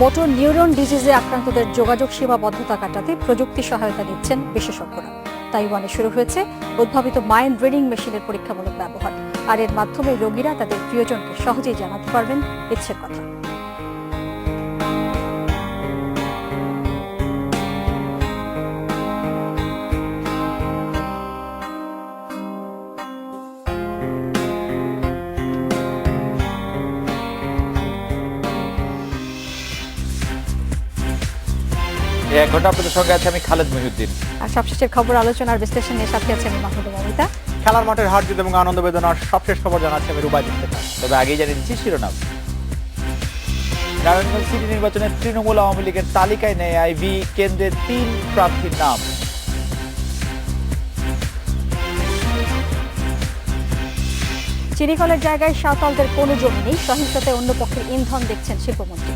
Motor neuron ডিজিজে আক্রান্তদের যোগাযোগ সীমাবদ্ধতা কাটাতে প্রযুক্তি সহায়তা দিচ্ছেন বিশেষজ্ঞরা। তাইওয়ানে শুরু হয়েছে উদ্ভাবিত মাইন্ড রিডিং মেশিনের পরীক্ষামূলক ব্যবহার, আর এর মাধ্যমে রোগীরা তাদের প্রিয়জনকে সহজেই জানাতে পারবেন ইচ্ছের কথা। এক ঘন্টা আপনাদের সঙ্গে আছে আমি খালেদ মহিউদ্দিন। আর সবশেষের খবর আলোচনার বিশ্লেষণ নিয়ে সাথে আছে আমি মাহমুদা মমিতা। খেলার মাঠের হার জিত এবং আনন্দ বেদনার সবশেষ খবর জানাচ্ছি আমি রুবাইদুল থেকে। তবে আগেই জানিয়ে দিচ্ছি শিরোনাম। নারায়ণগঞ্জ সিটি নির্বাচনে তৃণমূল আওয়ামী লীগের তালিকায় নেয় আইভি, কেন্দ্রে ৩ প্রার্থীর নাম। চিনিকলের জায়গায় সাঁওতালদের কোনো জমি নেই, সহিংসতায় অন্য পক্ষের ইন্ধন দেখছেন শিল্পমন্ত্রী।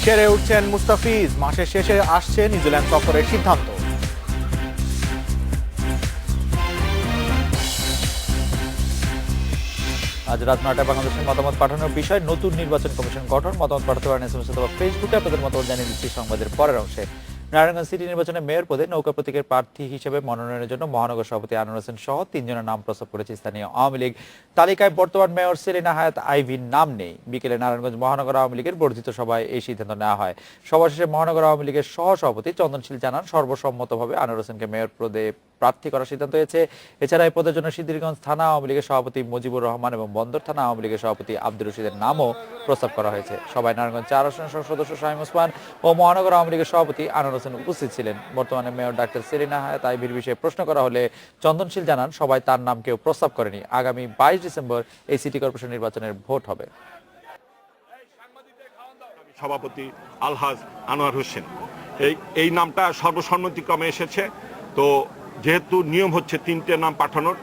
সেরে উঠছেন মুস্তাফিজ, মাসের শেষে আসছে নিউজিল্যান্ড সফরের সিদ্ধান্ত। আজ রাত ৯টায় বাংলাদেশের মতামত পাঠানোর বিষয় নতুন নির্বাচন কমিশন গঠন। মতামত পাঠাতে পারেন এসএমএস অথবা ফেসবুকে। আপনাদের মতামত জানিয়ে দিচ্ছি সংবাদের পরের অংশে। নারায়ণগঞ্জ সিটি নির্বাচনে মেয়র পদে নৌকা প্রতীকের প্রার্থী হিসেবে মনোনয়নের জন্য মহানগর সভাপতি আনোয়ার হোসেন সহ ৩ জনের নাম প্রস্তাব করেছে স্থানীয় আওয়ামী লীগ। তালিকায় বর্তমান মেয়র সেলিনা হায়াত আইভির নাম নেই। বিকেলে নারায়ণগঞ্জ মহানগর আওয়ামী লীগের বর্ধিত সভায় এই সিদ্ধান্ত নেওয়া হয়। সভা শেষে মহানগর আওয়ামী লীগের সহসভাপতি চন্দনশীল জানান, সর্বসম্মতভাবে আনোয়ার হোসেনকে মেয়র পদে প্রার্থী করার সিদ্ধান্ত হয়েছে। এছাড়া এই পদের জন্য সিদ্ধিরগঞ্জ থানা আওয়ামী লীগের সভাপতি মুজিবুর রহমান এবং বন্দর থানা আওয়ামী লীগের সভাপতি আব্দুর রশিদের নামও প্রস্তাব করা হয়েছে। সবাই নারায়ণগঞ্জ ৪ আসন সদস্য শাহিম ওসমান ও মহানগর আওয়ামী লীগের সভাপতি আনোয়ার হোসেন উপস্থিত ছিলেন। বর্তমানে মেয়র ডাক্তার সেলিনা হায়াত আইভির বিষয়ে প্রশ্ন করা হলে চন্দনশীল জানান, সবাই তার নাম কেউ প্রস্তাব করেনি। আগামী ২২ ডিসেম্বর এই সিটি কর্পোরেশন নির্বাচনের ভোট হবে। সভাপতি আলহাজ আনোয়ার হোসেন, এই নামটা সর্বসম্মতিক্রমে এসেছে। তো যেহেতু নিয়ম হচ্ছে ৩টে নাম পাঠানোর,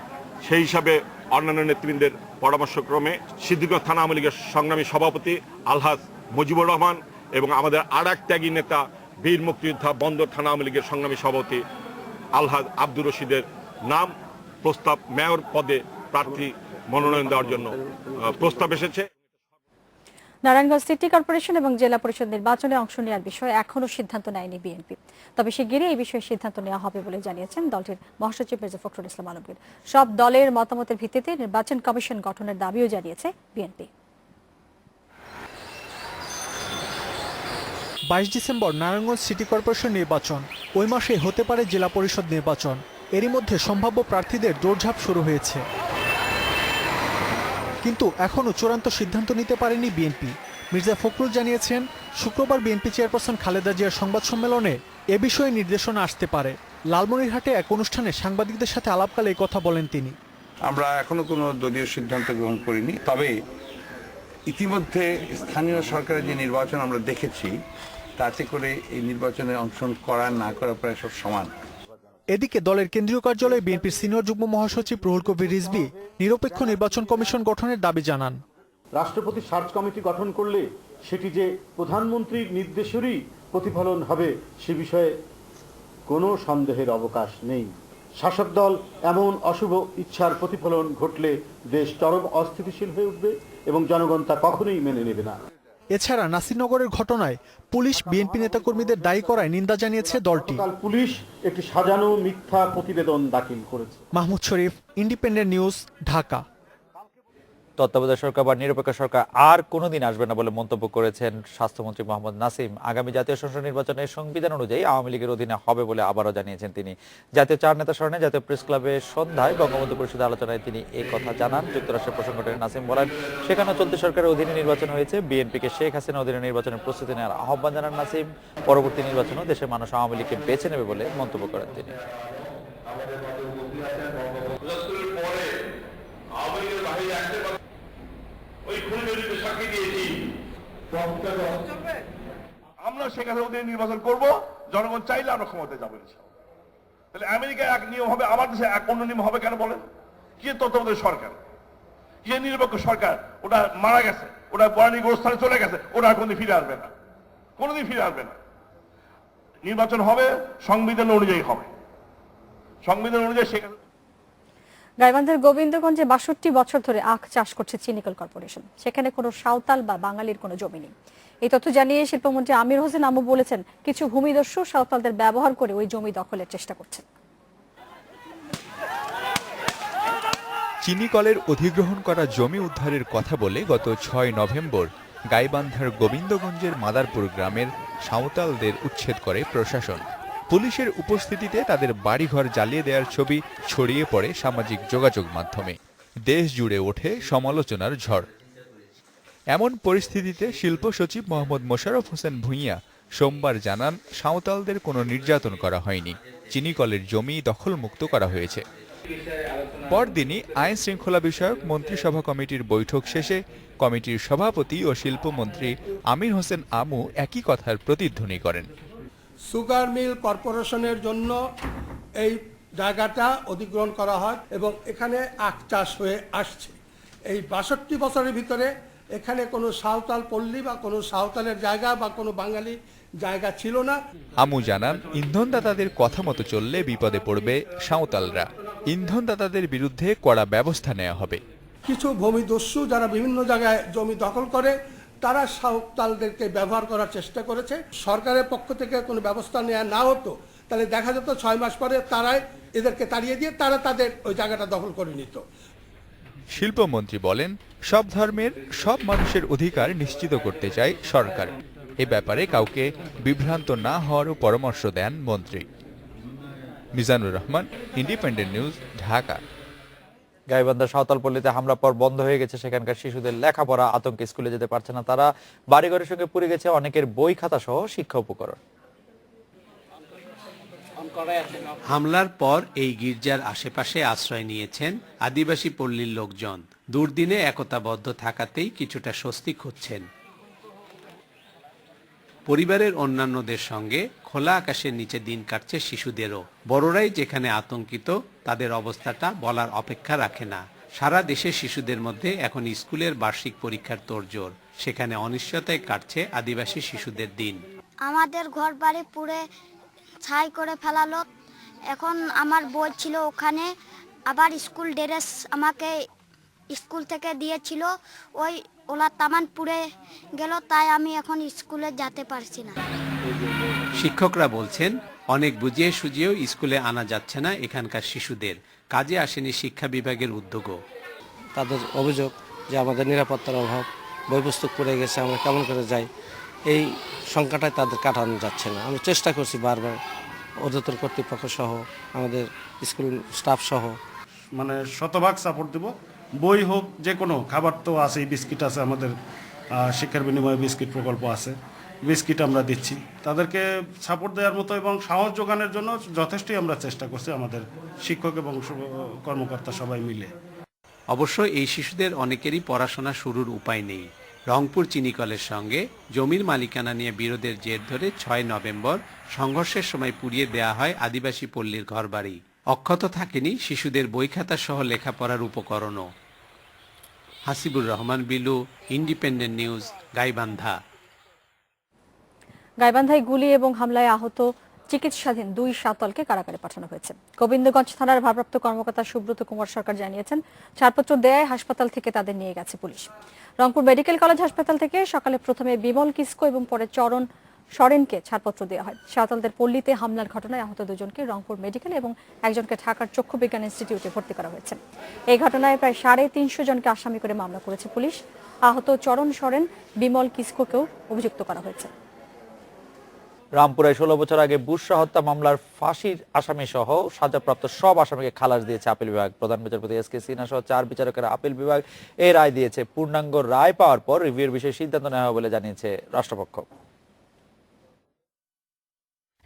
সেই হিসাবে অন্যান্য নেতৃবৃন্দের পরামর্শক্রমে সিদ্ধিরগঞ্জ থানা আওয়ামী লীগের সংগ্রামী সভাপতি আলহাজ মুজিবুর রহমান এবং আমাদের আর এক ত্যাগী নেতা বীর মুক্তিযোদ্ধা বন্দর থানা আওয়ামী লীগের সংগ্রামী সভাপতি আলহাজ আব্দুর রশিদের নাম প্রস্তাব মেয়র পদে প্রার্থী মনোনয়ন দেওয়ার জন্য প্রস্তাব এসেছে। নারায়ণগঞ্জ সিটি কর্পোরেশন এবং জেলা পরিষদ নির্বাচনে অংশ নেওয়ার বিষয়ে এখনো সিদ্ধান্ত নেয়নি বিএনপি। তবে শিগগিরই এই বিষয়ে সিদ্ধান্ত নেওয়া হবে বলে জানিয়েছেন দলটির মহাসচিব মির্জা ফখরুল ইসলাম আলমগীর। সব দলের মতামতের ভিত্তিতে নির্বাচন কমিশন গঠনের দাবিও জানিয়েছে BNP. ২২ December Narayanganj city corporation নির্বাচন, ওই মাসে হতে পারে জেলা পরিষদ নির্বাচন। এরই মধ্যে সম্ভাব্য প্রার্থীদের দৌড়ঝাঁপ শুরু হয়েছে, কিন্তু এখনও চূড়ান্ত সিদ্ধান্ত নিতে পারেনি বিএনপি। মির্জা ফখরুল জানিয়েছেন, শুক্রবার বিএনপি চেয়ারপারসন খালেদা জিয়ার সংবাদ সম্মেলনে এ বিষয়ে নির্দেশনা আসতে পারে। লালমনিরহাটে এক অনুষ্ঠানে সাংবাদিকদের সাথে আলাপকালে এই কথা বলেন তিনি। আমরা এখনো কোনো দলীয় সিদ্ধান্ত গ্রহণ করিনি, তবে ইতিমধ্যে স্থানীয় সরকারের যে নির্বাচন আমরা দেখেছি, তাতে করে এই নির্বাচনে অংশগ্রহণ করা না করা প্রায় সব সমান। এদিকে দলের কেন্দ্রীয় কার্যালয়ে বিএনপির সিনিয়র যুগ্ম মহাসচিব রুহুল কবির রিজভী নিরপেক্ষ নির্বাচন কমিশন গঠনের দাবি জানান। রাষ্ট্রপতি সার্চ কমিটি গঠন করলে সেটি যে প্রধানমন্ত্রীর নির্দেশেরই প্রতিফলন হবে সে বিষয়ে কোনো সন্দেহের অবকাশ নেই। শাসক দল এমন অশুভ ইচ্ছার প্রতিফলন ঘটলে দেশ চরম অস্থিতিশীল হয়ে উঠবে এবং জনগণ তা কখনোই মেনে নেবে না। এছাড়া নাসিরনগরের ঘটনায় পুলিশ বিএনপি নেতাকর্মীদের দায়ী করায় নিন্দা জানিয়েছে দলটি। পুলিশ একটি সাজানো মিথ্যা প্রতিবেদন দাখিল করেছে। মাহমুদ শরীফ, ইন্ডিপেন্ডেন্ট নিউজ, ঢাকা। তত্ত্বাবধায়ক সরকার বা নিরপেক্ষ সরকার আর কোনোদিন আসবে না বলে মন্তব্য করেছেন স্বাস্থ্যমন্ত্রী মোহাম্মদ নাসিম। আগামী জাতীয় সংসদ নির্বাচনে সংবিধান অনুযায়ী আওয়ামী লীগের অধীনে হবে বলে আবারও জানিয়েছেন তিনি। জাতীয় ৪ নেতা স্মরণে জাতীয় প্রেস ক্লাবে সন্ধ্যায় বঙ্গবন্ধু পরিষদের আলোচনায় তিনি এই কথা জানান। যুক্তরাষ্ট্রের প্রসঙ্গটি নাসিম বলেন, সেখানে চলতি সরকারের অধীনে নির্বাচন হয়েছে। বিএনপিকে শেখ হাসিনা অধীনে নির্বাচনের প্রস্তুতি নেওয়ার আহ্বান জানান নাসিম। পরবর্তী নির্বাচনেও দেশের মানুষ আওয়ামী লীগকে বেছে নেবে বলে মন্তব্য করেন তিনি। আমরা সেখানে ওদের নির্বাচন করব, জনগণ চাইলে আমরা ক্ষমতায় যাবো। তাহলে আমেরিকায় এক নিয়ম হবে, আমার দেশে এক অন্য নিয়ম হবে কেন বলেন? কি তত্ত্বাবধায়ক সরকার, কি নিরপেক্ষ সরকার? ওটা মারা গেছে, ওটা বরানি গোরস্থানে চলে গেছে, ওটা কোনদিন ফিরে আসবে না, কোনদিন ফিরে আসবে না। নির্বাচন হবে সংবিধান অনুযায়ী হবে, সংবিধান অনুযায়ী সেখানে। গাইবান্ধার গোবিন্দগঞ্জে ৬২ বছর ধরে আখ চাষ করছে চিনিকল কর্পোরেশন। সেখানে কোনো সাঁওতাল বা বাঙালির কোনো জমি নেই। এই তথ্য জানিয়ে শিল্পমন্ত্রী আমির হোসেন আমু বলেছেন, কিছু ভূমিদস্যু সাঁওতালদের ব্যবহার করে ওই জমি দখলের চেষ্টা করছে। চিনিকলের অধিগ্রহণ করা জমি উদ্ধারের কথা বলে গত ৬ নভেম্বর গাইবান্ধার গোবিন্দগঞ্জের মাদারপুর গ্রামের সাঁওতালদের উচ্ছেদ করে প্রশাসন। পুলিশের উপস্থিতিতে তাদের বাড়িঘর জ্বালিয়ে দেওয়ার ছবি ছড়িয়ে পড়ে সামাজিক যোগাযোগ মাধ্যমে। দেশ জুড়ে ওঠে সমালোচনার ঝড়। এমন পরিস্থিতিতে শিল্প সচিব মোহাম্মদ মোশাররফ হোসেন ভূঁইয়া সোমবার জানান, সাঁওতালদের কোনো নির্যাতন করা হয়নি, চিনিকলের জমি দখলমুক্ত করা হয়েছে। পরদিনই আইন শৃঙ্খলা বিষয়ক মন্ত্রিসভা কমিটির বৈঠক শেষে কমিটির সভাপতি ও শিল্পমন্ত্রী আমির হোসেন আমু একই কথার প্রতিধ্বনি করেন। সুগার মিল কর্পোরেশনের জন্য এই জায়গাটা অধিগ্রহণ করা হয় এবং এখানে আখ চাষ হয়ে আসছে। এই ৬২ বছরের ভিতরে এখানে কোনো সাঁওতাল পল্লী বা কোনো সাঁওতালের জায়গা বা কোনো বাঙালি জায়গা ছিল না। আমু জানান, ইন্ধনদাতাদের কথা মতো চললে বিপদে পড়বে সাঁওতালরা। ইন্ধনদাতাদের বিরুদ্ধে কড়া ব্যবস্থা নেওয়া হবে। কিছু ভূমিদস্যু যারা বিভিন্ন জায়গায় জমি দখল করে, তারা সাঁওতালদেরকে ব্যবহার করার চেষ্টা করেছে। সরকারের পক্ষ থেকে কোনো ব্যবস্থা নেওয়া না হতো, তাহলে দেখা যেত ৬ মাস পরে তারাই এদেরকে তাড়িয়ে দিয়ে তারা তাদের ওই জায়গাটা দখল করে নিত। শিল্পমন্ত্রী বলেন, সব ধর্মের সব মানুষের অধিকার নিশ্চিত করতে চায় সরকার। এ ব্যাপারে কাউকে বিভ্রান্ত না হওয়ারও পরামর্শ দেন মন্ত্রী। Mizanur Rahman, independent news, Dhaka. গাইবান্ধা সাঁওতাল পল্লীতে হামলার পর বন্ধ হয়ে গেছে সেখানকার শিশুদের লেখাপড়া। আতঙ্কে স্কুলে যেতে পারছে না তারা। বাড়িঘরের সঙ্গে পুড়ে গেছে অনেকের বই খাতা সহ শিক্ষা উপকরণ। হামলার পর এই গির্জার আশেপাশে আশ্রয় নিয়েছেন আদিবাসী পল্লীর লোকজন। দুর্দিনে একতাবদ্ধ থাকাতেই কিছুটা স্বস্তি খুঁজছেন। পরিবারের অন্যান্যদের সঙ্গে খোলা আকাশের নিচে দিন কাটছে শিশুদেরও। বড়রাই যেখানে আতঙ্কিত, তাদের অবস্থাটা বলার অপেক্ষা রাখে না। সারা দেশে শিশুদের মধ্যে এখন স্কুলের বার্ষিক পরীক্ষার তোড়জোড়। সেখানে অনিশ্চয়তায় কাটছে আদিবাসী শিশুদের দিন। আমাদের ঘর বাড়ি পুড়ে ছাই করে ফেলালো। এখন আমার বই ছিল ওখানে, আবার স্কুল ড্রেস আমাকে স্কুল থেকে দিয়েছিল, ওই ওলা তামান পুড়ে গেল, তাই আমি এখন স্কুলে যেতে পারছি না। শিক্ষকরা বলছেন, অনেক বুঝিয়ে সুঝিয়েও স্কুলে আনা যাচ্ছে না এখানকার শিশুদের। কাজে আসেনি শিক্ষা বিভাগের উদ্যোগও। তাদের অভিযোগ যে আমাদের নিরাপত্তার অভাব, বই পুস্তক পড়ে গেছে, আমরা কেমন করে যাই, এই সংখ্যাটাই তাদের কাটানো যাচ্ছে না। আমি চেষ্টা করছি বারবার, অধিদপ্তর কর্তৃপক্ষ সহ আমাদের স্কুল স্টাফ সহ। মানে শতভাগ সাপোর্ট দেব। বই হোক, যে কোনো খাবার তো আছে, বিস্কিট আছে, আমাদের শিক্ষার বিনিময়ে বিস্কিট প্রকল্প আছে, বিস্কিট আমরা দিচ্ছি। তাদেরকে সাপোর্ট দেওয়ার মতো এবং সাহস যোগানোর জন্য যথেষ্টই আমরা চেষ্টা করছি, আমাদের শিক্ষক এবং কর্মকর্তা সবাই মিলে। অবশ্য এই শিশুদের অনেকেরই পড়াশোনা শুরুর উপায় নেই। রংপুর চিনিকলের সঙ্গে জমির মালিকানা নিয়ে বিরোধের জের ধরে ৬ নভেম্বর সংঘর্ষের সময় পুড়িয়ে দেয়া হয় আদিবাসী পল্লীর ঘরবাড়ি। অক্ষত থাকেনি শিশুদের বই খাতা সহ লেখাপড়ার উপকরণও। Hasibur Rahman Bilu, independent news, Gaibandha. গাইবান্ধায় গুলি এবং হামলায় আহত চিকিৎসাধীন 2 সাঁওতালকে কারাগারে পাঠানো হয়েছে। গোবিন্দগঞ্জ থানার ভারপ্রাপ্ত কর্মকর্তা সুব্রত কুমার সরকার জানিয়েছেন, ছাড়পত্র দেয় হাসপাতাল থেকে তাদের নিয়ে গেছে পুলিশ। রংপুর মেডিকেল কলেজ হাসপাতাল থেকে সকালে প্রথমে বিমল কিসকো এবং পরে চরণ সরেনকে ছাড়পত্র দেওয়া হয়। সাঁওতালদের পল্লীতে হামলার ঘটনায় আহত 2 জনকে রংপুর মেডিকেল এবং একজনকে ঢাকার চক্ষু বিজ্ঞান ইনস্টিটিউটে ভর্তি করা হয়েছে। এই ঘটনায় প্রায় 350 জনকে আসামি করে মামলা করেছে পুলিশ। আহত চরণ সরেন, বিমল কিসকোকেও অভিযুক্ত করা হয়েছে। রামপুরায় 16 বছর আগে বুশরা হত্যা মামলার ফাঁসির আসামি সহ সাজাপ্রাপ্ত সব আসামিকে খালাস দিয়েছে আপিল বিভাগ। প্রধান বিচারপতি এস কে সিনহা সহ 4 বিচারকের আপিল বিভাগ এই রায় দিয়েছে। পূর্ণাঙ্গ রায় পাওয়ার পর রিভিউর বিষয়ে সিদ্ধান্ত নেওয়া হবে বলে জানিয়েছে রাষ্ট্রপক্ষ।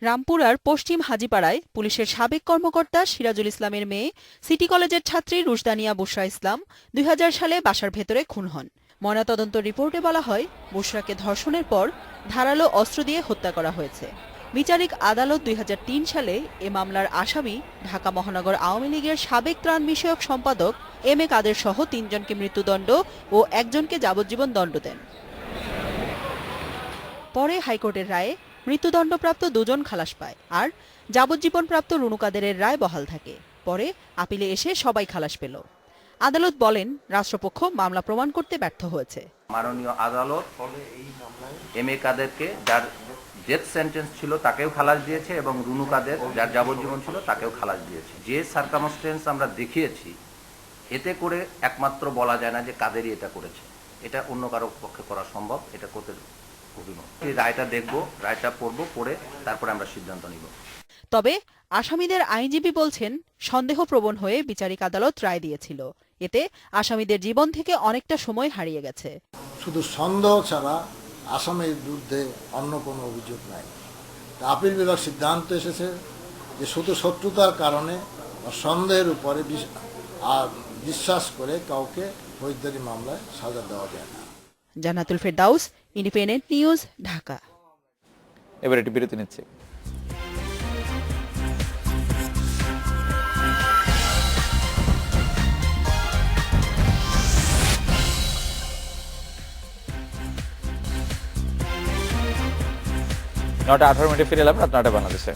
রামপুরার পশ্চিম হাজিপাড়ায় পুলিশের সাবেক কর্মকর্তা সিরাজুল ইসলামের মেয়ে সিটি কলেজের ছাত্রী রুশদানিয়া বুশরা ইসলাম 2000 সালে বাসার ভেতরে খুন হন। ময়নাতদন্ত রিপোর্টে বলা হয়, বুশরাকে ধর্ষণের পর ধারালো অস্ত্র দিয়ে হত্যা করা হয়েছে। বিচারিক আদালত 2003 সালে এ মামলার আসামি ঢাকা মহানগর আওয়ামী লীগের সাবেক ত্রাণ বিষয়ক সম্পাদক এম এ কাদের সহ 3 জনকে মৃত্যুদণ্ড ও 1 জনকে যাবজ্জীবন দণ্ড দেন। পরে হাইকোর্টের রায়ে মৃত্যুদণ্ডপ্রাপ্ত 2 জন খালাস পায় আর যাবজ্জীবনপ্রাপ্ত রুনু কাদেরের রায় বহাল থাকে। পরে আপিলে এসে সবাই খালাস পেল। আদালত বলেন, রাষ্ট্রপক্ষ মামলা প্রমাণ করতে ব্যর্থ হয়েছে। মাননীয় আদালত এম এ কাদেরকে, যার ডেথ সেন্টেন্স ছিল, তাকেও খালাস দিয়েছে এবং রুনু কাদের, যার যাবজ্জীবন ছিল, তাকেও খালাস দিয়েছে। যে সার্কামস্টেন্স আমরা দেখিয়েছি, এতে করে একমাত্র বলা যায় না যে কাদেরই এটা করেছে। এটা অন্য কারো পক্ষে করা সম্ভব, এটা করতে অভিমত। এই রায়টা দেখব, রায়টা পড়বো, পড়ে তারপরে আমরা সিদ্ধান্ত নিব। তবে আসামিদের আইনজীবী বলছেন, সন্দেহপ্রবণ হয়ে বিচারিক আদালত রায় দিয়েছিল। এতে আসামিদের জীবন থেকে অনেকটা সময় হারিয়ে গেছে। শুধু সন্দেহ ছাড়া আসামির বিরুদ্ধে অন্য কোনো অভিযোগ নাই। আপিল বিভাগ সিদ্ধান্ত এসেছে যে শুধু শত্রুতার কারণে বা সন্দেহের উপরে বিশ্বাস করে কাউকে ফৌজদারি মামলায় সাজা দেওয়া যায় না। জান্নাতুল ফেরদাউস, ইন্ডিপেন্ডেন্ট নিউজ, ঢাকা। এবার একটি বিরতি নিচ্ছে। নটা 18 মিনিটে ফিরে এলাম রাত 9টা বাংলাদেশে।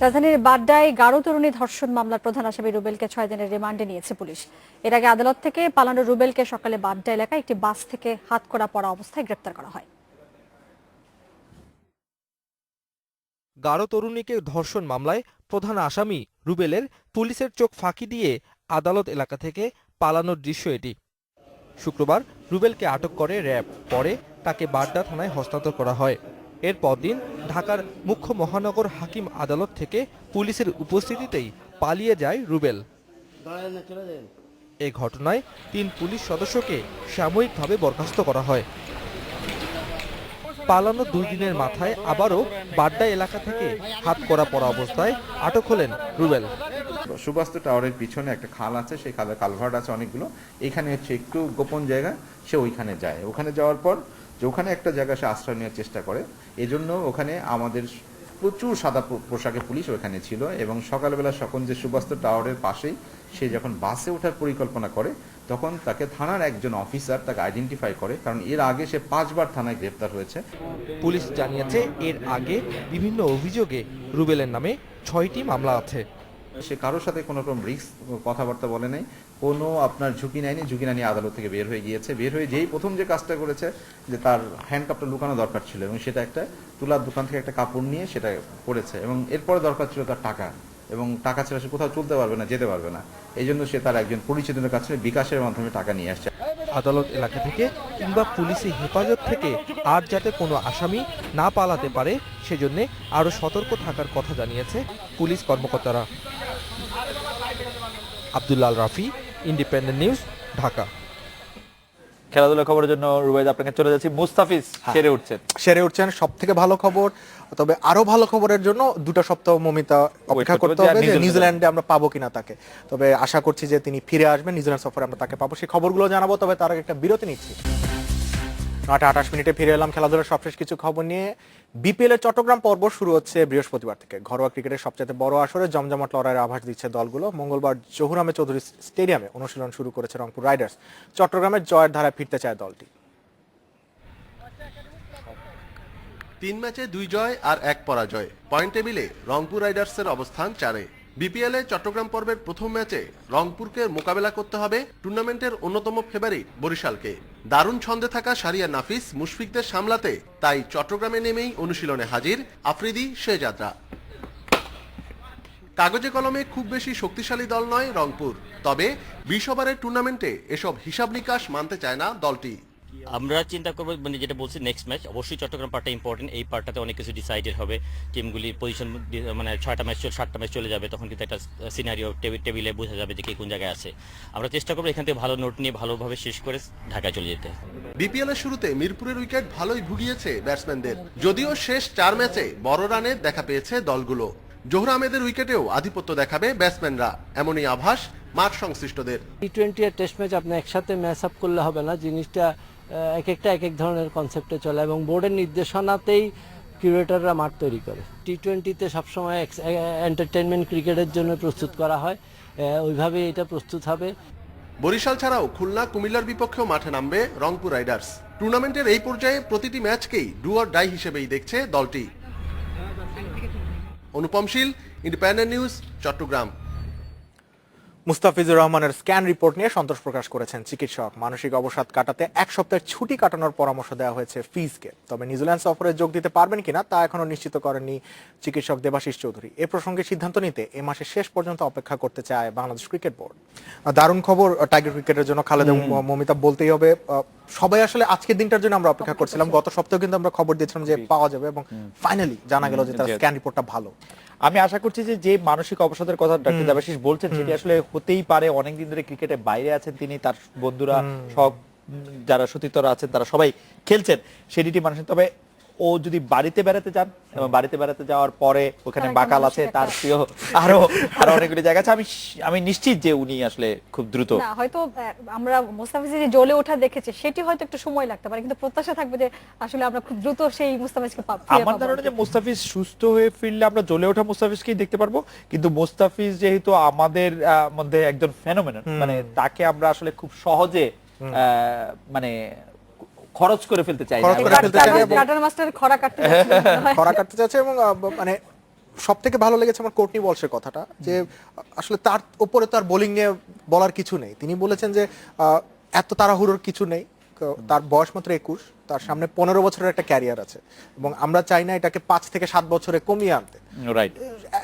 রাজধানীর বাড্ডায় গারো তরুণী ধর্ষণ মামলার প্রধান আসামি রুবেলকে 6 দিনের রিমান্ডে নিয়েছে পুলিশ। এর আগে আদালত থেকে পালানো রুবেলকে সকালে বাড্ডা এলাকায় একটি বাস থেকে হাতকড়া পরা অবস্থায় গ্রেপ্তার করা হয়। গারো তরুণীকে ধর্ষণ মামলায় প্রধান আসামি রুবেলের পুলিশের চোখ ফাঁকি দিয়ে আদালত এলাকা থেকে পালানোর দৃশ্য এটি। শুক্রবার রুবেলকে আটক করে র্যাব, পরে তাকে বাড্ডা থানায় হস্তান্তর করা হয়। এর পরদিন ঢাকার মুখ্য মহানগর হাকিম আদালত থেকে পুলিশের উপস্থিতিতেই পালিয়ে যায় রুবেল। এ ঘটনায় 3 পুলিশ সদস্যকে সাময়িকভাবে বরখাস্ত করা হয়। পালানো 2 দিনের মাথায় আবারও বাড্ডা এলাকা থেকে হাতকড়া পরা অবস্থায় আটক হলেন রুবেল। সুবাস্তু টাওয়ারের পিছনে একটা খাল আছে, সেই খালে কালভার্ট আছে অনেকগুলো। এখানে হচ্ছে একটু গোপন জায়গা, সে ওইখানে যায়। ওখানে যাওয়ার পর যে ওখানে একটা জায়গা সে আশ্রয় নেওয়ার চেষ্টা করে, এজন্য ওখানে আমাদের প্রচুর সাদা পোশাকে পুলিশ ওখানে ছিল। এবং সকালবেলা যখন যে সুবাস্তু টাওয়ারের পাশেই সে যখন বাসে ওঠার পরিকল্পনা করে, তখন তাকে থানার একজন অফিসার তাকে আইডেন্টিফাই করে, কারণ এর আগে সে 5 বার থানায় গ্রেপ্তার হয়েছে। পুলিশ জানিয়েছে এর আগে বিভিন্ন অভিযোগে রুবেলের নামে 6টি মামলা আছে। সে কারোর সাথে কোনো রকম রিস্ক কথাবার্তা বলে নাই, কোনো আপনার ঝুঁকি নেয়নি। ঝুঁকি না নিয়ে আদালত থেকে বের হয়ে গিয়েছে। বের হয়ে যেই প্রথম যে কাজটা করেছে, যে তার হ্যান্ডকাপটা লুকানো দরকার ছিল, এবং সেটা একটা তুলার দোকান থেকে একটা কাপড় নিয়ে সেটা করেছে। এবং এরপরে দরকার ছিল তার টাকা, এবং টাকা ছাড়া সে কোথাও চলতে পারবে না, যেতে পারবে না। এই জন্য সে তার একজন পরিচিতের কাছে বিকাশের মাধ্যমে টাকা নিয়ে আসছে। আদালত এলাকা থেকে কিংবা পুলিশি হেফাজত থেকে আর যাতে কোনো আসামি না পালাতে পারে, সেজন্য আরও সতর্ক থাকার কথা জানিয়েছে পুলিশ কর্মকর্তারা। Abdullah Al Rafi, independent news, Dhaka. খেলাধুলা খবরের জন্য রুবাইদ আপনাকে চলে যাচ্ছি। মুস্তাফিজ সেরে উঠছেন, সব থেকে ভালো খবর। তবে আরো ভালো খবরের জন্য 2টা সপ্তাহ মমিতা অপেক্ষা করতে হবে যে নিউজিল্যান্ডে আমরা পাবো কিনা তাকে। তবে আশা করছি যে তিনি ফিরে আসবেন, নিউজিল্যান্ড সফরে আমরা তাকে পাবো, সেই খবরগুলো জানাবো। তবে তার আগে একটা বিরতি নিচ্ছি। 9টা 28 মিনিটে ফিরে এলাম খেলাধুলার সবশেষ কিছু খবর নিয়ে। বিপিএল এর চট্টগ্রাম পর্ব শুরু হচ্ছে বৃহস্পতিবার থেকে। ঘরোয়া ক্রিকেটের সবচেয়ে বড় আসরে জমজমাট লড়াইয়ের আভাস দিচ্ছে দলগুলো। মঙ্গলবার জহুর আহমেদ চৌধুরী স্টেডিয়ামে অনুশীলন শুরু করেছে রংপুর রাইডার্স। চট্টগ্রামের জয়ের ধারায় ফিরতে চায় দলটি। 3 ম্যাচে 2 জয় আর 1 পরাজয়। পয়েন্ট টেবিলে রংপুর রাইডার্সের অবস্থান 4-এ। বিপিএল এ চট্টগ্রাম পর্বের প্রথম ম্যাচে রংপুরকে মোকাবেলা করতে হবে টুর্নামেন্টের অন্যতম ফেভারিট বরিশালকে। দারুণ ছন্দে থাকা সারিয়া নাফিস মুশফিকদের সামলাতে তাই চট্টগ্রামে নেমেই অনুশীলনে হাজির আফ্রিদি শেহজাদরা। কাগজে কলমে খুব বেশি শক্তিশালী দল নয় রংপুর, তবে 20 ওভারের টুর্নামেন্টে এসব হিসাব নিকাশ মানতে চায় না দলটি। আমরা চিন্তা করবো, মানে যেটা বলছি নেক্সট ম্যাচ অবশ্যই চট্টগ্রাম পার্টটা ইম্পর্টেন্ট। এই পার্টটাতে অনেক কিছু ডিসাইডেড হবে, টিমগুলি পজিশন, মানে 6টা ম্যাচ 7টা ম্যাচ চলে যাবে, তখন কিন্তু একটা সিনারিও টেবিলে বোঝা যাবে যে কে কোন জায়গায় আছে। আমরা চেষ্টা করবো এখান থেকে ভালো নোট নিয়ে ভালোভাবে শেষ করে ঢাকায় চলে যেতে। বিপিএল এর শুরুতে মিরপুরের উইকেট ভালোই ভুগিয়েছে ব্যাটসম্যানদের, যদিও শেষ 4 ম্যাচে বড় রানের দেখা পেয়েছে দলগুলো। জহুর আহমেদের উইকেটেও আধিপত্য দেখাবে ব্যাটসম্যানরা, এমনই আভাস মাঠ সংশ্লিষ্টদের। টি20 আর টেস্ট ম্যাচ আপনি একসাথে ম্যাচ আপ করলে হবে না, জিনিসটা এক একটা এক এক ধরনের কনসেপ্টে চলে এবং বোর্ডের নির্দেশনাতেই কিউরেটররা মাঠ তৈরি করে। টি20তে সবসময় এন্টারটেনমেন্ট ক্রিকেটের জন্য প্রস্তুত করা হয়, ওইভাবে এটা প্রস্তুত হবে। বরিশাল ছাড়াও খুলনা, কুমিল্লার বিপক্ষেও মাঠে নামবে রংপুর রাইডার্স। টুর্নামেন্টের এই পর্যায়ে প্রতিটি ম্যাচকেই ডু অর ডাই হিসেবেই দেখছে দলটি। অনুপম শীল, ইন্ডিপেন্ডেন্ট নিউজ, চট্টগ্রাম। মুস্তাফিজুর রহমানের স্ক্যান রিপোর্ট নিয়ে সন্তোষ প্রকাশ করেছেন চিকিৎসক। মানসিক অবসাদ কাটাতে 1 সপ্তাহের ছুটি কাটানোর পরামর্শ দেওয়া হয়েছে ফিজকে। তবে নিউজিল্যান্ড সফরে যোগ দিতে পারবেন কিনা তা এখনো নিশ্চিত করেননি চিকিৎসক দেবাশিস চৌধুরী। এ প্রসঙ্গে সিদ্ধান্ত নিতে এ মাসের শেষ পর্যন্ত অপেক্ষা করতে চায় বাংলাদেশ ক্রিকেট বোর্ড। দারুণ খবর টাইগার ক্রিকেটের জন্য, খালেদা মমিতা বলতেই হবে। সবাই আসলে আজকের দিনটার জন্য আমরা অপেক্ষা করছিলাম। গত সপ্তাহে কিন্তু আমরা খবর দিয়েছিলাম যে পাওয়া যাবে এবং ফাইনালি জানা গেল যে তার স্ক্যান রিপোর্টটা ভালো। আমি আশা করছি যে মানসিক অবসাদের কথা ডক্টর দেবাশিস বলছেন সেটি আসলে হতেই পারে। অনেকদিন ধরে ক্রিকেটে বাইরে আছেন তিনি, তার বন্ধুরা সব যারা সতীর্থরা আছেন তারা সবাই খেলছেন, সেটি মানুষের। তবে ও যদি বাড়িতে বেড়াতে যান এবং বাড়িতে বেড়াতে যাওয়ার পরে ওখানে বাকাল আছে, তার প্রিয় আরো অনেকগুলি জায়গা আছে, আমি নিশ্চিত যে উনি আসলে খুব দ্রুত না, হয়তো আমরা মুস্তাফিজের যে জ্বলে ওঠা দেখেছি সেটি হয়তো একটু সময় লাগতে পারে, কিন্তু প্রত্যাশা থাকবে যে আসলে আমরা খুব দ্রুত সেই মুস্তাফিজকে পাবো। আমার ধারণা যে মুস্তাফিজ সুস্থ হয়ে ফিরলে আমরা জ্বলে ওঠা মুস্তাফিজকেই দেখতে পারবো। কিন্তু মুস্তাফিজ যেহেতু আমাদের মধ্যে একজন ফেনোমেনন, মানে তাকে আমরা আসলে খুব সহজে মানে খরচ করে ফেলতে চাই, খরা কাটতে চাচ্ছে। এবং মানে সব থেকে ভালো লেগেছে আমার কোর্টনি ওয়ালশের কথাটা, যে আসলে তার উপরে তার বোলিং নিয়ে বলার কিছু নেই। তিনি বলেছেন যে এত তাড়াহুড়োর কিছু নেই, তার বয়স মাত্র 21, তার সামনে 15 বছরের একটা ক্যারিয়ার আছে এবং আমরা চাই না এটাকে 5 থেকে 7 বছরে কমিয়ে আনতে। রাইট,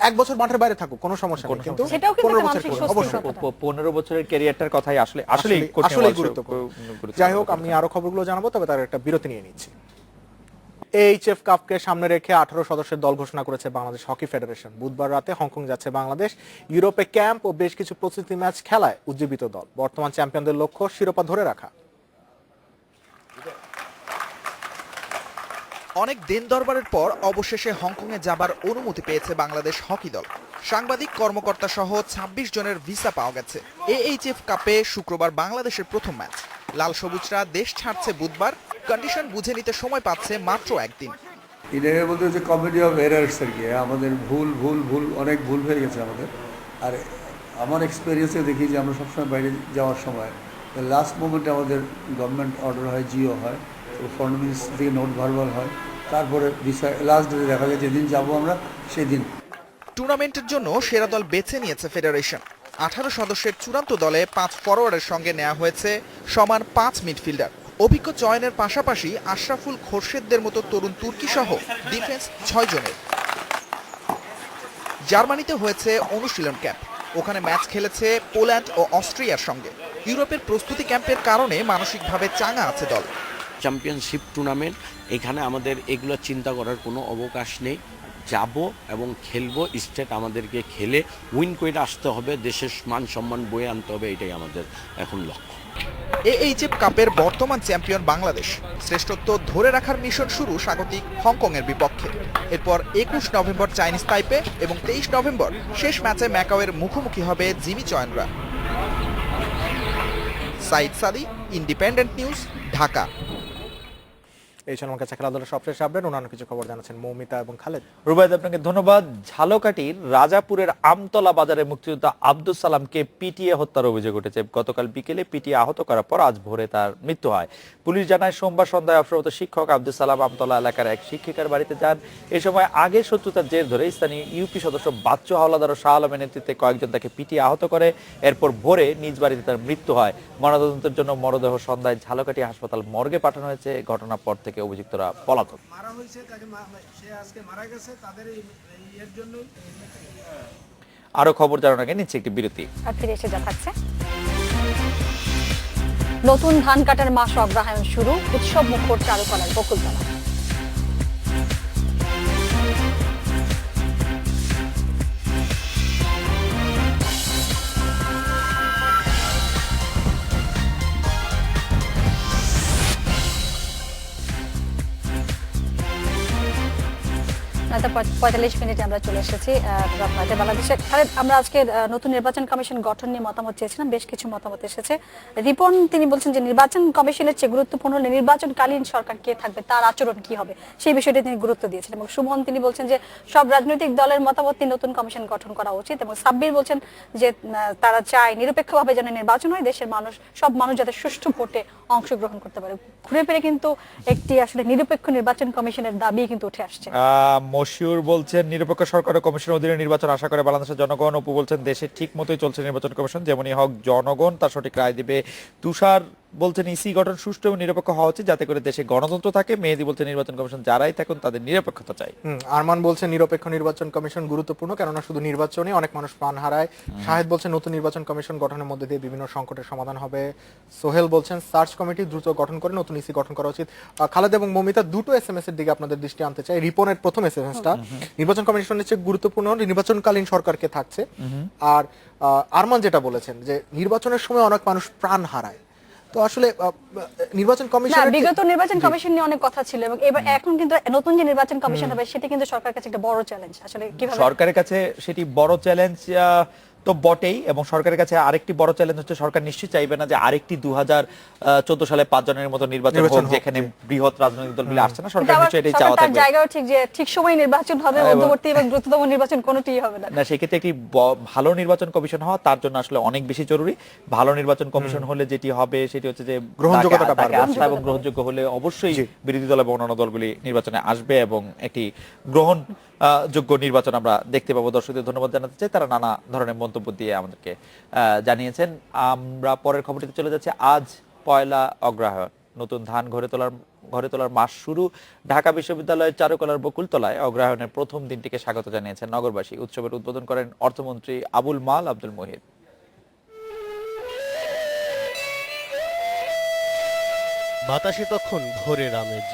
1 বছর মাঠের বাইরে থাকুক কোনো সমস্যা নেই, কিন্তু 15 বছরের ক্যারিয়ারটার কথাই আসলে গুরুত্বপূর্ণ। যাই হোক, আমি আরো খবরগুলো জানাবো, তবে তার একটা বিরতি নিয়ে নিচ্ছি। এইচএফ কাপকে সামনে রেখে 18 সদস্যের দল ঘোষণা করেছে বাংলাদেশ হকি ফেডারেশন। বুধবার রাতে হংকং যাচ্ছে বাংলাদেশ। ইউরোপে ক্যাম্প ও বেশ কিছু প্রস্তুতি ম্যাচ খেলায় উজ্জীবিত দল। বর্তমান চ্যাম্পিয়নদের লক্ষ্য শিরোপা ধরে রাখা। অনেক দিন দরবারের পর অবশেষে হংকংয়ে যাবার অনুমতি পেয়েছে বাংলাদেশ হকি দল। সাংবাদিক, কর্মকর্তা সহ 26 জনের ভিসা পাওয়া গেছে। এইচএফ কাপে শুক্রবার বাংলাদেশের প্রথম ম্যাচ। লাল সবুজরা দেশ ছাড়ছে বুধবার। কন্ডিশন বুঝে নিতে সময় পাচ্ছে মাত্র একদিন। এটাকে বলতে হচ্ছে কমেডি অফ এরার্স আর কি। আমাদের ভুল অনেক ভুল হয়ে গেছে আমাদের। আর আমার এক্সপিরিয়েন্সে দেখি যে আমরা সবসময় বাইরে যাওয়ার সময় লাস্ট মোমেন্টে আমাদের গভর্নমেন্ট অর্ডার হয়, জিও হয়, ফরেন মিনিস্ট্রি থেকে নোট ভার্বাল হয়, তারপরে ভিসা লাস্ট ডেটে দেখা যায় যেদিন যাবো আমরা সেই দিন। টুর্নামেন্টের জন্য সেরা দল বেছে নিয়েছে ফেডারেশন। 18 সদস্যের চূড়ান্ত দলে 5 ফরওয়ার্ডের সঙ্গে নেওয়া হয়েছে সমান 5 মিডফিল্ডার। অভিজ্ঞ চয়নের পাশাপাশি আশরাফুল খোরশেদদের মতো তরুণ তুর্কি সহ ডিফেন্স 6 জনের। জার্মানিতে হয়েছে অনুশীলন ক্যাম্প। ওখানে ম্যাচ খেলেছে পোল্যান্ড ও অস্ট্রিয়ার সঙ্গে। ইউরোপের প্রস্তুতি ক্যাম্পের কারণে মানসিকভাবে চাঙা আছে দল। চ্যাম্পিয়নশিপ টুর্নামেন্ট, এখানে আমাদের এগুলো চিন্তা করার কোনো অবকাশ নেই। যাব এবং খেলবো, স্টেট আমাদেরকে খেলে উইন করে আসতে হবে, দেশের মান সম্মান বয়ে আনতে হবে, এটাই আমাদের এখন লক্ষ্য। এইচএফ কাপের বর্তমান চ্যাম্পিয়ন বাংলাদেশ। শ্রেষ্ঠত্ব ধরে রাখার মিশন শুরু স্বাগতিক হংকংয়ের বিপক্ষে। এরপর 21 নভেম্বর চাইনিজ তাইপে এবং 23 নভেম্বর শেষ ম্যাচে ম্যাকাওয়ের মুখোমুখি হবে জিমি চয়নরা। সাইদ সাদি, ইন্ডিপেন্ডেন্ট নিউজ, ঢাকা। এই ছিল আমার কাছে খেলাধুলার সবশেষ আপডেট। অন্যান্য কিছু খবর জানাচ্ছেন মৌমিতা এবং খালেদ। রুবাইদ, আপনাকে ধন্যবাদ। ঝালকাঠির রাজাপুরের আমতলা বাজারে মুক্তিযোদ্ধা আব্দুল সালামকে পিটিয়ে হত্যার অভিযোগ উঠেছে। গতকাল বিকেলে পিটিয়ে আহত করার পর আজ ভোরে তার মৃত্যু হয়। পুলিশ জানায় সোমবার সন্ধ্যায় অবসররত শিক্ষক আব্দুল সালাম আমতলা এলাকার এক শিক্ষিকার বাড়িতে যান। এ সময় আগের শত্রুতার জের ধরে স্থানীয় ইউপি সদস্য বাচ্চু হাওলাদার ও শাহ আলমের নেতৃত্বে কয়েকজন তাকে পিটিয়ে আহত করে। এরপর ভোরে নিজ বাড়িতে তার মৃত্যু হয়। ময়নাতদন্তের জন্য মরদেহ সন্ধ্যায় ঝালকাঠি হাসপাতাল মর্গে পাঠানো হয়েছে। ঘটনার পর থেকে অভিযুক্তরা পলাতক। আরো খবর জানার আগে নিচ্ছে একটি বিরতি। আর ফিরে এসে দেখাচ্ছে নতুন ধান কাটার মাস অগ্রহায়ণ শুরু। উৎসব মুখর চারুকলার বকুলতলা। রাত 45 মিনিটে আমরা চলে এসেছি বাংলাদেশে। আমরা আজকে নতুন নির্বাচন কমিশন গঠন নিয়ে মতামত চেয়েছিলাম। বেশ কিছু মতামত এসেছে। রিপন তিনি বলছেন যে নির্বাচন কমিশনের চেয়ে গুরুত্বপূর্ণ নির্বাচনকালীন সরকার কে থাকবে, তার আচরণ কি হবে, সেই বিষয়টি তিনি গুরুত্ব দিয়েছেন। এবং সুমন তিনি বলছেন যে সব রাজনৈতিক দলের মতামত নিয়ে নতুন কমিশন গঠন করা উচিত। এবং সাব্বির বলছেন যে তারা চায় নিরপেক্ষভাবে যেন নির্বাচন হয়, দেশের মানুষ সব মানুষ যাতে সুষ্ঠু ভোটে অংশগ্রহণ করতে পারে। ঘুরে ফিরে কিন্তু একটি আসলে নিরপেক্ষ নির্বাচন কমিশনের দাবি কিন্তু উঠে আসছে। মশিউর বলছেন নিরপেক্ষ সরকার ও কমিশনের অধীনে নির্বাচন আশা করে বাংলাদেশের জনগণ। অপু বলছেন দেশে ঠিক মতোই চলছে নির্বাচন কমিশন, যেমনই হোক জনগণ তার সঠিক রায় দিবে। তুষার বলছেন ইসি গঠন সুষ্ঠু এবং নিরপেক্ষ হওয়া উচিত যাতে করে দেশে গণতন্ত্র থাকে। মেহেদী বলছেন নির্বাচন কমিশন যারাই থাকুন তাদের নিরপেক্ষতা চাই। আরমান বলছেন নিরপেক্ষ নির্বাচন কমিশন গুরুত্বপূর্ণ, কেননা শুধু নির্বাচনে অনেক মানুষ প্রাণ হারায়। শাহেদ বলছেন নতুন নির্বাচন কমিশন গঠনের মধ্যে দিয়ে বিভিন্ন সংকটের সমাধান হবে। সোহেল বলছেন সার্চ কমিটি দ্রুত গঠন করে নতুন ইসি গঠন করা উচিত। খালেদ এবং মমিতা দুটো এসএমএস এর দিকে আপনাদের দৃষ্টি আনতে চাই। রিপনের প্রথম এসএমএসটা নির্বাচন কমিশনের চেয়ে গুরুত্বপূর্ণ নির্বাচনকালীন সরকারকে থাকছে। আর আরমান যেটা বলেছেন যে নির্বাচনের সময় অনেক মানুষ প্রাণ হারায়, তো আসলে নির্বাচন কমিশন বিগত নির্বাচন কমিশন নিয়ে অনেক কথা ছিল এবং এবার এখন কিন্তু নতুন যে নির্বাচন কমিশন হবে সেটা কিন্তু সরকারের কাছে একটা বড় চ্যালেঞ্জ। আসলে কিভাবে সরকারের কাছে সেটি বড় চ্যালেঞ্জ তো বটেই, এবং সরকারের কাছে আরেকটি বড় চ্যালেঞ্জ হচ্ছে সরকার নিশ্চয়ই চাইবে না যে আরেকটি 2014 সালে 5 জনের মতো নির্বাচন হোক যেখানে বৃহৎ রাজনৈতিক দলগুলো আসছে না। সরকার নিশ্চয়ই এটাই চাওয়া থাকবে। জায়গাও ঠিক যে ঠিক সময় নির্বাচন হবে, মধ্যবর্তী এবং দ্রুততম নির্বাচন কোনোটিই হবে না। না, সেক্ষেত্রে একটি ভালো নির্বাচন কমিশন হওয়া তার জন্য আসলে অনেক বেশি জরুরি। ভালো নির্বাচন কমিশন হলে যেটি হবে সেটি হচ্ছে যে গ্রহণযোগ্যতা বাড়বে এবং গ্রহণযোগ্য হলে অবশ্যই বিরোধী দল এবং অন্যান্য দলগুলি নির্বাচনে আসবে এবং একটি যোগ্য নির্বাচন আমরা দেখতে পাবো। দর্শকদের ধন্যবাদ জানাতে চাই, তারা নানা ধরনের মন্তব্য দিয়ে আমাদেরকে জানিয়েছেন। আমরা পরের খবরটিতে চলে যাচ্ছি। আজ পয়লা অগ্রহায়ণ, নতুন ধান ঘরে তোলার মাস শুরু। ঢাকা বিশ্ববিদ্যালয়ের চারুকলার বকুলতলায় অগ্রহায়ণের প্রথম দিনটিকে স্বাগত জানিয়েছেন নগরবাসী। উৎসবের উদ্বোধন করেন অর্থমন্ত্রী আবুল মাল আব্দুল মুহিত। বাতাসে তখন ভোরের আমেজ,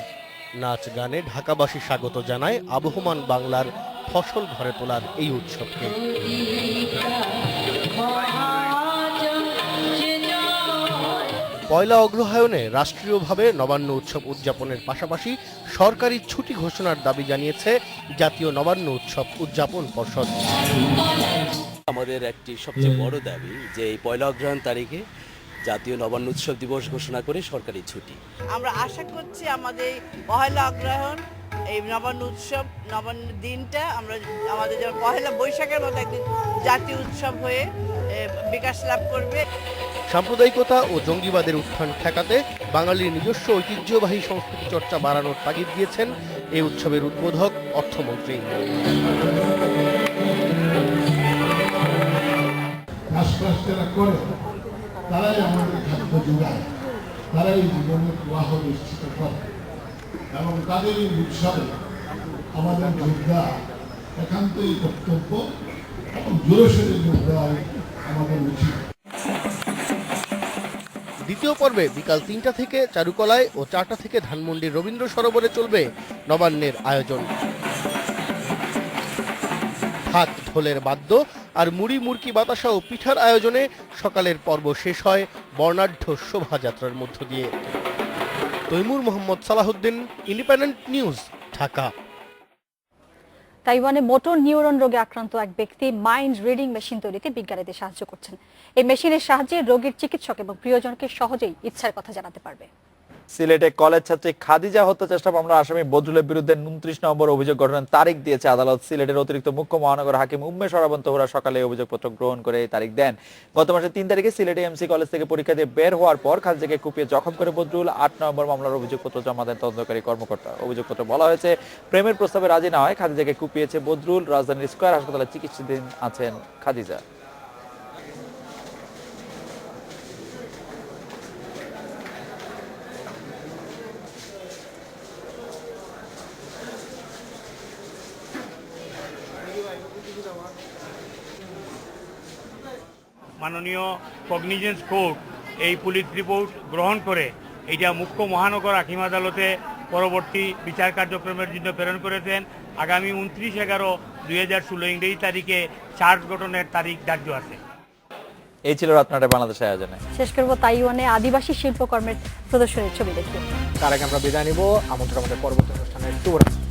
নাচ গানে ঢাকাবাসী স্বাগত জানায় আবহমান বাংলার ফসল ঘরে তোলার এই উৎসবকে। পয়লা অগ্রহায়ণে রাষ্ট্রীয়ভাবে নবান্ন উৎসব উদযাপনের পাশাপাশি সরকারি ছুটি ঘোষণার দাবি জানিয়েছে জাতীয় নবান্ন উৎসব উদযাপন পর্ষদ। আমাদের একটি সবচেয়ে বড় দাবি যে এই পয়লা অগ্রহায়ণ তারিখে জাতীয় নবান্ন উৎসব দিবস ঘোষণা করে সরকারি ছুটি। আমরা আশা করছি আমাদের পহেলা অগ্রহায়ণ এই নবান্ন উৎসব নবান্ন দিনটা আমাদের যেমন পহেলা বৈশাখের মতো একদিন জাতীয় উৎসব হয়ে বিকাশ লাভ করবে। সাম্প্রদায়িকতা ও জঙ্গিবাদের উত্থান ঠেকাতে বাঙালির নিজস্ব ঐতিহ্যবাহী সংস্কৃতি চর্চা বাড়ানোর তাগিদ দিয়েছেন এই উৎসবের উদ্বোধক অর্থমন্ত্রী। তারাই আমাদের খাদ্য যোগায়, তারাই জীবনের প্রবাহ নিশ্চিত করে এবং তাদের এই উৎসবে আমাদের যোদ্ধা একান্তই কর্তব্য এবং জোরে সোরে যোগ দেওয়া আমাদের উচিত। দ্বিতীয় পর্বে বিকাল 3টা থেকে চারুকলায় ও 4টা থেকে ধানমন্ডির রবীন্দ্র সরোবরে চলবে নবান্নের আয়োজন। হাত ঢোলের বাদ্য আর মুড়ি মুরকি বাতাসা ও পিঠার আয়োজনে সকালের পর্ব শেষ হয় বর্ণাঢ্য শোভাযাত্রার মধ্য দিয়ে। Taimur Mohammad Salahuddin, independent news, Dhaka. তাইওয়ানে মোটর নিউরন রোগে আক্রান্ত এক ব্যক্তি মাইন্ড রিডিং মেশিন তৈরিতে বিজ্ঞানীদের সাহায্য করছেন। এই মেশিনের সাহায্যে রোগীর চিকিৎসক এবং প্রিয়জনকে সহজেই ইচ্ছার কথা জানাতে পারবে। সিলেটে কলেজ ছাত্রী খাদিজা হত্যা চেষ্টা মামলার আসামি বদরুলের বিরুদ্ধে 29 নভেম্বর অভিযোগ গঠনের তারিখ দিয়েছে আদালত। সিলেটের অতিরিক্ত মুখ্য মহানগর হাকিম উম্মে সরাবন তোহরা সকালে অভিযোগপত্র গ্রহণ করে এই তারিখ দেন। গত মাসের 3 তারিখে সিলেটে এমসি কলেজ থেকে পরীক্ষা দিয়ে বের হওয়ার পর খাদিজাকে কুপিয়ে জখম করে বদরুল 8 নভেম্বর মামলার অভিযোগপত্র জমা দেন তদন্তকারী কর্মকর্তা। অভিযোগপত্রে বলা হয়েছে প্রেমের প্রস্তাবে রাজি না হয় খাদিজাকে কুপিয়েছে বদরুল। রাজধানীর স্কয়ার হাসপাতালে চিকিৎসাধীন আছেন খাদিজা। মাননীয় কগনিজেন্স কোর্ট এই পুলিশ রিপোর্ট গ্রহণ করে এটা মুখ্য মহানগর হাকিম আদালতে পরবর্তী বিচার কার্যক্রমের জন্য প্রেরণ করেছেন। আগামী 29/11/2016 ইংরেজি তারিখে চার্জ গঠনের তারিখ ধার্য আছে। এই ছিল রাতনাটে বাংলাদেশ আয়োজনে। শেষ করব তাইওয়ানে আদিবাসী শিল্পকর্মের প্রদর্শনীর ছবি দেখিয়ে। তার আগে আমরা বিদায় নিব, আমন্ত্রণ আমাদের পরবর্তী অনুষ্ঠানের শুভরাত্রি।